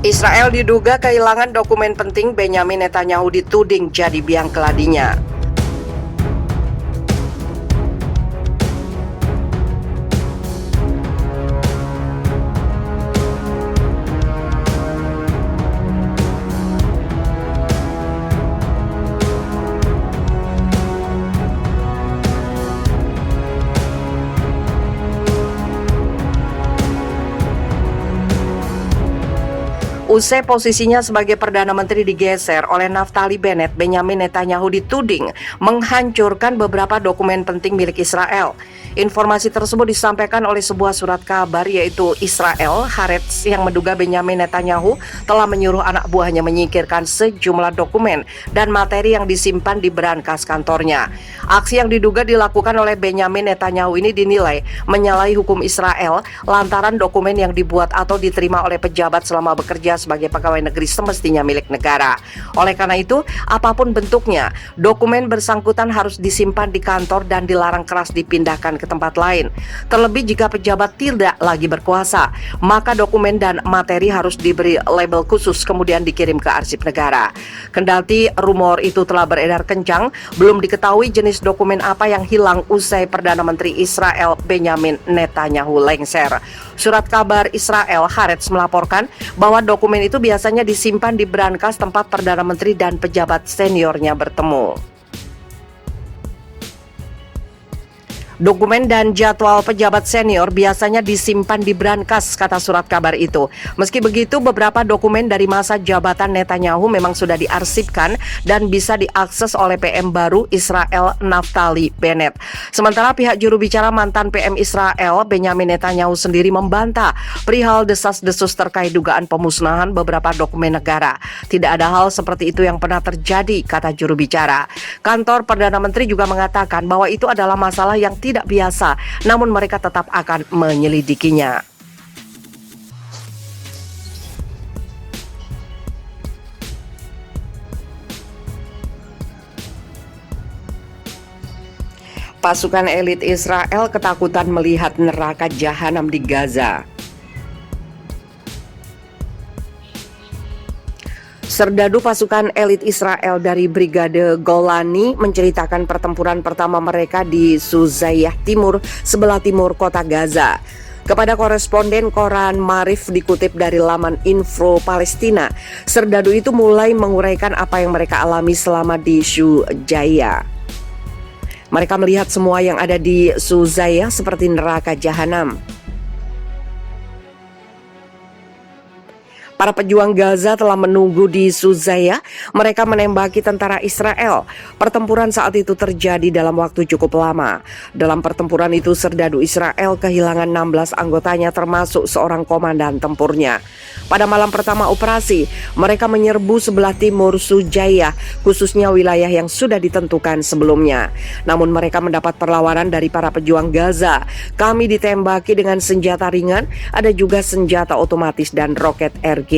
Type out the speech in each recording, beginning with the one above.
Israel diduga kehilangan dokumen penting, Benyamin Netanyahu dituding jadi biang keladinya. Usai posisinya sebagai Perdana Menteri digeser oleh Naftali Bennett, Benyamin Netanyahu dituding menghancurkan beberapa dokumen penting milik Israel. Informasi tersebut disampaikan oleh sebuah surat kabar, yaitu Israel Haaretz, yang menduga Benyamin Netanyahu telah menyuruh anak buahnya menyingkirkan sejumlah dokumen dan materi yang disimpan di berangkas kantornya. Aksi yang diduga dilakukan oleh Benyamin Netanyahu ini dinilai menyalahi hukum Israel lantaran dokumen yang dibuat atau diterima oleh pejabat selama bekerja sebagai pegawai negeri semestinya milik negara. Oleh karena itu, apapun bentuknya, dokumen bersangkutan harus disimpan di kantor dan dilarang keras dipindahkan ke tempat lain. Terlebih jika pejabat tidak lagi berkuasa, maka dokumen dan materi harus diberi label khusus kemudian dikirim ke arsip negara. Kendati rumor itu telah beredar kencang, belum diketahui jenis dokumen apa yang hilang usai Perdana Menteri Israel Benyamin Netanyahu lengser. Surat kabar Israel Haaretz melaporkan bahwa dokumen itu biasanya disimpan di berangkas tempat Perdana Menteri dan pejabat seniornya bertemu. Dokumen dan jadwal pejabat senior biasanya disimpan di berangkas, kata surat kabar itu. Meski begitu, beberapa dokumen dari masa jabatan Netanyahu memang sudah diarsipkan dan bisa diakses oleh PM baru Israel Naftali Bennett. Sementara pihak juru bicara mantan PM Israel Benyamin Netanyahu sendiri membantah perihal desas-desus terkait dugaan pemusnahan beberapa dokumen negara. Tidak ada hal seperti itu yang pernah terjadi, kata juru bicara. Kantor Perdana Menteri juga mengatakan bahwa itu adalah masalah yang tidak biasa, namun mereka tetap akan menyelidikinya. Pasukan elit Israel ketakutan melihat neraka jahanam di Gaza. Serdadu pasukan elit Israel dari Brigade Golani menceritakan pertempuran pertama mereka di Suzayyah Timur, sebelah timur kota Gaza. Kepada koresponden koran Marif dikutip dari laman Info Palestina, serdadu itu mulai menguraikan apa yang mereka alami selama di Suzayyah. Mereka melihat semua yang ada di Suzayyah seperti neraka jahanam. Para pejuang Gaza telah menunggu di Suzayyah. Mereka menembaki tentara Israel. Pertempuran saat itu terjadi dalam waktu cukup lama. Dalam pertempuran itu, serdadu Israel kehilangan 16 anggotanya termasuk seorang komandan tempurnya. Pada malam pertama operasi, mereka menyerbu sebelah timur Suzayyah, khususnya wilayah yang sudah ditentukan sebelumnya. Namun mereka mendapat perlawanan dari para pejuang Gaza. Kami ditembaki dengan senjata ringan, ada juga senjata otomatis dan roket RGB.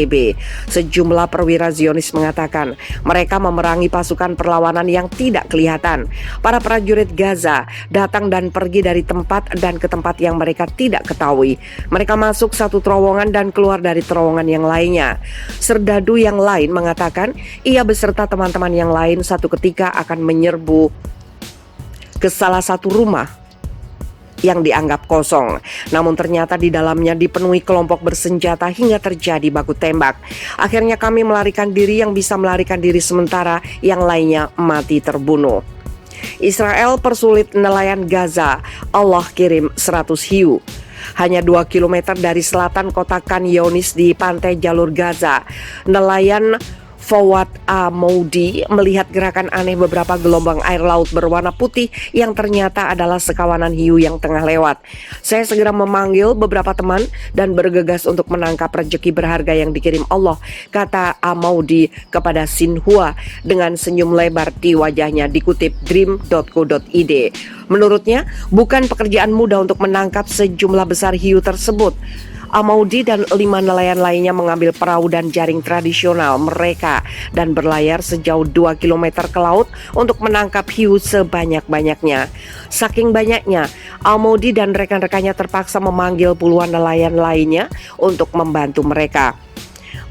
Sejumlah perwira Zionis mengatakan mereka memerangi pasukan perlawanan yang tidak kelihatan. Para prajurit Gaza datang dan pergi dari tempat dan ke tempat yang mereka tidak ketahui. Mereka masuk satu terowongan dan keluar dari terowongan yang lainnya. Serdadu yang lain mengatakan ia beserta teman-teman yang lain satu ketika akan menyerbu ke salah satu rumah yang dianggap kosong. Namun ternyata di dalamnya dipenuhi kelompok bersenjata hingga terjadi baku tembak. Akhirnya kami melarikan diri, yang bisa melarikan diri sementara, yang lainnya mati terbunuh. Israel persulit nelayan Gaza. Allah kirim 100 hiu. Hanya 2 km dari selatan kota Khan Younis di pantai jalur Gaza, nelayan Fawad Amoudi melihat gerakan aneh beberapa gelombang air laut berwarna putih yang ternyata adalah sekawanan hiu yang tengah lewat. Saya segera memanggil beberapa teman dan bergegas untuk menangkap rezeki berharga yang dikirim Allah, kata Amoudi kepada Xinhua dengan senyum lebar di wajahnya, dikutip dream.co.id. Menurutnya, bukan pekerjaan mudah untuk menangkap sejumlah besar hiu tersebut. Amoudi dan 5 nelayan lainnya mengambil perahu dan jaring tradisional mereka dan berlayar sejauh 2 km ke laut untuk menangkap hiu sebanyak-banyaknya. Saking banyaknya, Amoudi dan rekan-rekannya terpaksa memanggil puluhan nelayan lainnya untuk membantu mereka.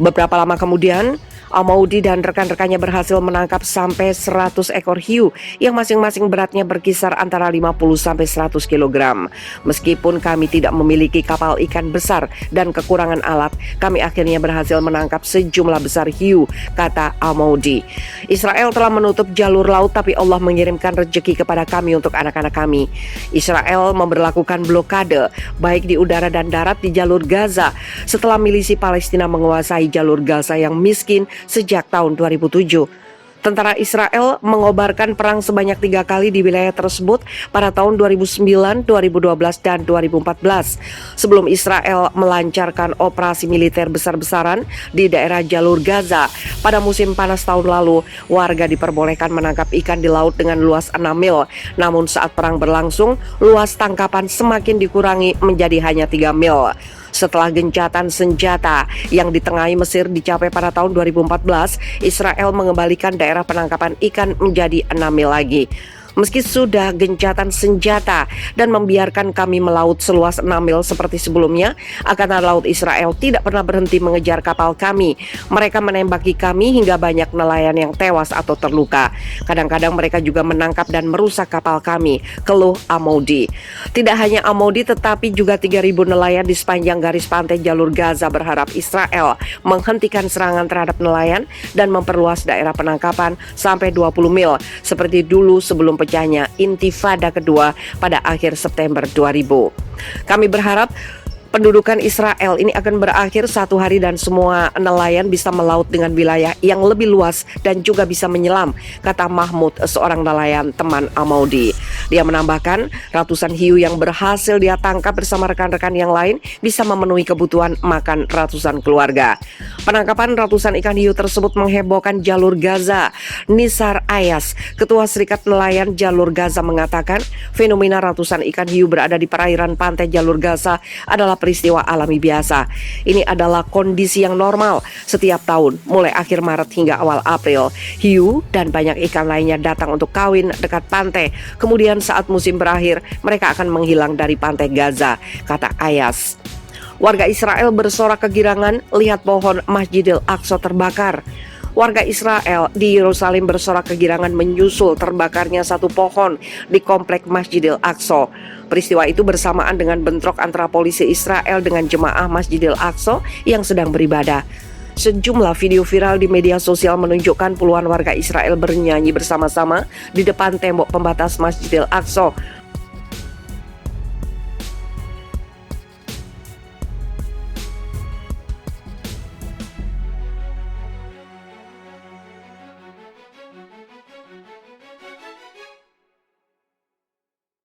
Beberapa lama kemudian, Al-Maudi dan rekan-rekannya berhasil menangkap sampai 100 ekor hiu yang masing-masing beratnya berkisar antara 50 sampai 100 kg. Meskipun kami tidak memiliki kapal ikan besar dan kekurangan alat, kami akhirnya berhasil menangkap sejumlah besar hiu, kata Al-Maudi. Israel telah menutup jalur laut, tapi Allah mengirimkan rezeki kepada kami untuk anak-anak kami. Israel memberlakukan blokade baik di udara dan darat di jalur Gaza setelah milisi Palestina menguasai jalur Gaza yang miskin sejak tahun 2007. Tentara Israel mengobarkan perang sebanyak 3 kali di wilayah tersebut pada tahun 2009, 2012, dan 2014. Sebelum Israel melancarkan operasi militer besar-besaran di daerah jalur Gaza, pada musim panas tahun lalu, warga diperbolehkan menangkap ikan di laut dengan luas 6 mil. Namun saat perang berlangsung, luas tangkapan semakin dikurangi menjadi hanya 3 mil. Setelah gencatan senjata yang ditengahi Mesir dicapai pada tahun 2014, Israel mengembalikan daerah penangkapan ikan menjadi 6 mil lagi. Meski sudah gencatan senjata dan membiarkan kami melaut seluas 6 mil seperti sebelumnya, Angkatan Laut Israel tidak pernah berhenti mengejar kapal kami. Mereka menembaki kami hingga banyak nelayan yang tewas atau terluka. Kadang-kadang mereka juga menangkap dan merusak kapal kami, keluh Al-Maudi. Tidak hanya Al-Maudi, tetapi juga 3.000 nelayan di sepanjang garis pantai jalur Gaza berharap Israel menghentikan serangan terhadap nelayan dan memperluas daerah penangkapan sampai 20 mil seperti dulu sebelum pecahnya Intifada kedua pada akhir September 2000. Kami berharap pendudukan Israel ini akan berakhir satu hari dan semua nelayan bisa melaut dengan wilayah yang lebih luas dan juga bisa menyelam, kata Mahmud, seorang nelayan teman Al-Maudi. Dia menambahkan, ratusan hiu yang berhasil dia tangkap bersama rekan-rekan yang lain bisa memenuhi kebutuhan makan ratusan keluarga. Penangkapan ratusan ikan hiu tersebut menghebohkan jalur Gaza. Nisar Ayas, Ketua Serikat Nelayan Jalur Gaza, mengatakan fenomena ratusan ikan hiu berada di perairan pantai jalur Gaza adalah peristiwa alami biasa. Ini adalah kondisi yang normal setiap tahun, mulai akhir Maret hingga awal April. Hiu dan banyak ikan lainnya datang untuk kawin dekat pantai. Kemudian saat musim berakhir, mereka akan menghilang dari pantai Gaza, kata Ayas. Warga Israel bersorak kegirangan lihat pohon Masjidil Aqsa terbakar. Warga Israel di Yerusalem bersorak kegirangan menyusul terbakarnya satu pohon di komplek Masjidil Aqsa. Peristiwa itu bersamaan dengan bentrok antara polisi Israel dengan jemaah Masjidil Aqsa yang sedang beribadah. Sejumlah video viral di media sosial menunjukkan puluhan warga Israel bernyanyi bersama-sama di depan tembok pembatas Masjidil Aqsa.